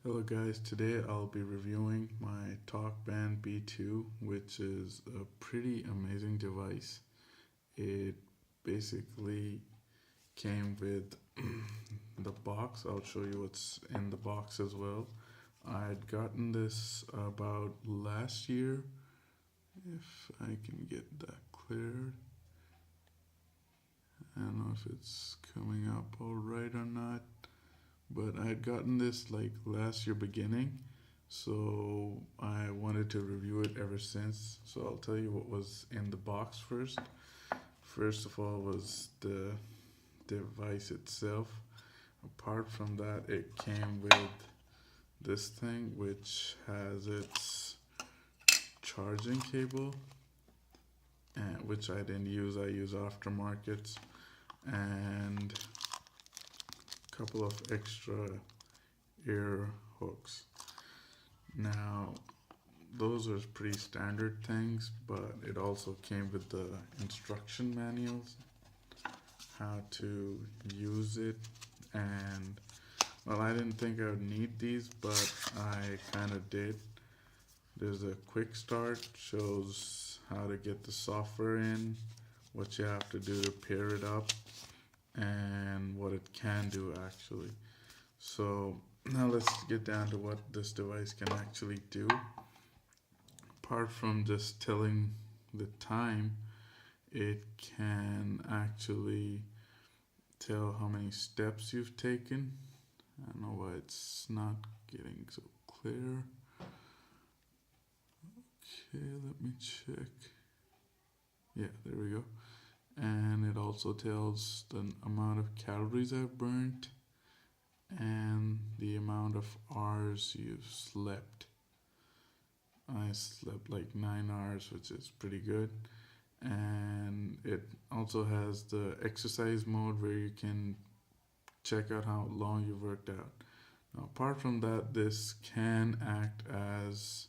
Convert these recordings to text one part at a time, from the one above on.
Hello guys, today I'll be reviewing my TalkBand B2, which is a pretty amazing device. It basically came with the box. I'll show you what's in the box as well. I'd gotten this about last year, if I can get that cleared. I don't know if it's coming up alright or not, but I'd gotten this like last year beginning, so I wanted to review it ever since. So I'll tell you what was in the box first. First of all was the device itself. Apart from that, it came with this thing which has its charging cable, and which I didn't use. I use aftermarkets, and a couple of extra ear hooks. Now, those are pretty standard things, but it also came with the instruction manuals, how to use it, and well, I didn't think I would need these, but I kind of did. There's a quick start, shows how to get the software in, what you have to do to pair it up, and what it can do actually. So now let's get down to what this device can actually do. Apart from just telling the time, it can actually tell how many steps you've taken. I don't know why it's not getting so clear. Okay, let me check. Yeah, there we go. And it also tells the amount of calories I've burnt and the amount of hours you've slept. I slept like 9 hours, which is pretty good. And it also has the exercise mode where you can check out how long you've worked out. Now, apart from that, this can act as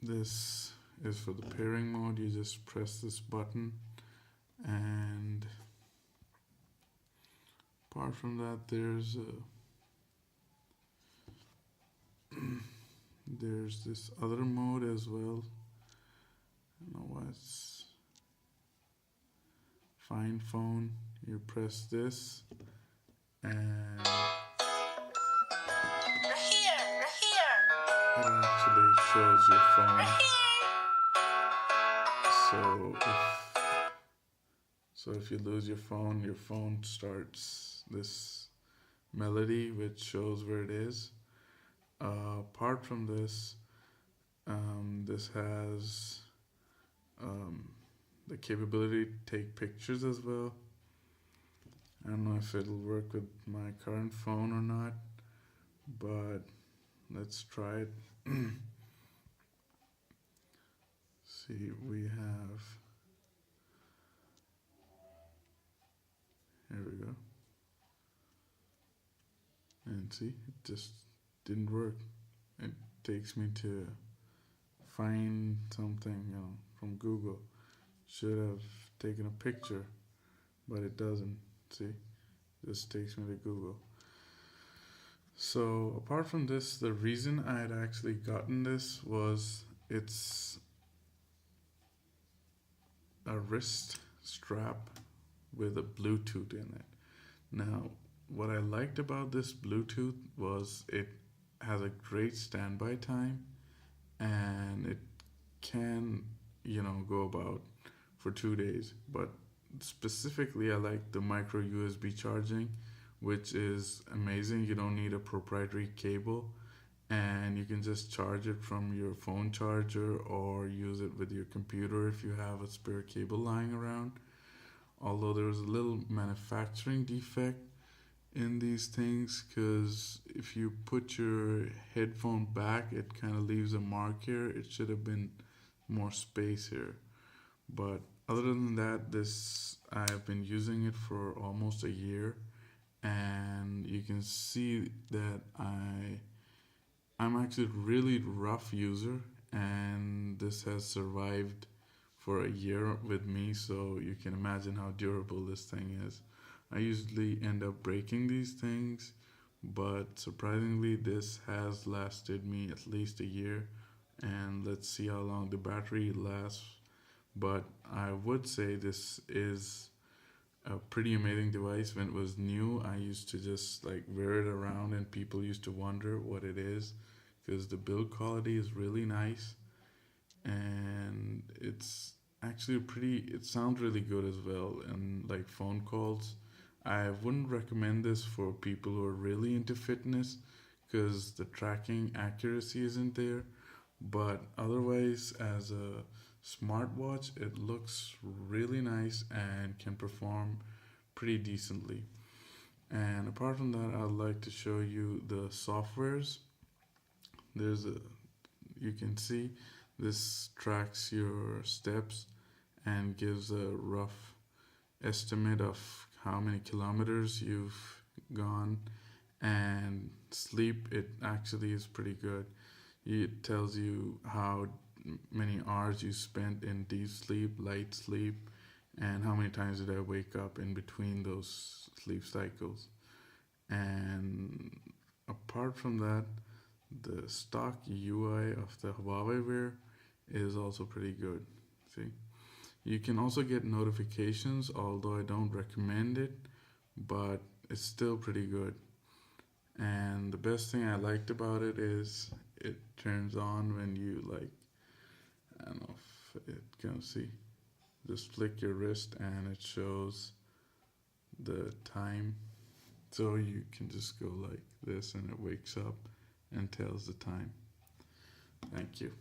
this is for the pairing mode. You just press this button, and apart from that, there's this other mode as well. I don't know why it's find phone. You press this, and it actually shows your phone. So if you lose your phone starts this melody which shows where it is. Apart from this, this has the capability to take pictures as well. I don't know if it'll work with my current phone or not, but let's try it. See, we have, here we go. And see, it just didn't work. It takes me to find something, from Google. Should have taken a picture, but it doesn't. See, just takes me to Google. So apart from this, the reason I had actually gotten this was it's a wrist strap with a Bluetooth in it. Now, what I liked about this Bluetooth was it has a great standby time, and it can, go about for 2 days. But specifically, I like the micro USB charging, which is amazing. You don't need a proprietary cable, and you can just charge it from your phone charger or use it with your computer if you have a spare cable lying around. Although there was a little manufacturing defect in these things, because if you put your headphone back, it kind of leaves a mark here. It should have been more space here. But other than that, this I've been using it for almost a year, and you can see that I'm actually a really rough user, and this has survived for a year with me, so you can imagine how durable this thing is. I usually end up breaking these things, but surprisingly, this has lasted me at least a year. And let's see how long the battery lasts. But I would say this is a pretty amazing device. When it was new, I used to just like wear it around, and people used to wonder what it is because the build quality is really nice, and it's actually pretty, it sounds really good as well. And like phone calls, I wouldn't recommend this for people who are really into fitness because the tracking accuracy isn't there. But otherwise, as a smartwatch, it looks really nice and can perform pretty decently. And apart from that, I'd like to show you the softwares. There's a, you can see this tracks your steps and gives a rough estimate of how many kilometers you've gone. And sleep, it actually is pretty good. It tells you how many hours you spent in deep sleep, light sleep, and how many times did I wake up in between those sleep cycles. And apart from that, the stock UI of the Huawei Wear is also pretty good. See, you can also get notifications, although I don't recommend it, but it's still pretty good. And the best thing I liked about it is it turns on when you like, I don't know if it can see, just flick your wrist and it shows the time. So you can just go like this and it wakes up and tells the time. Thank you.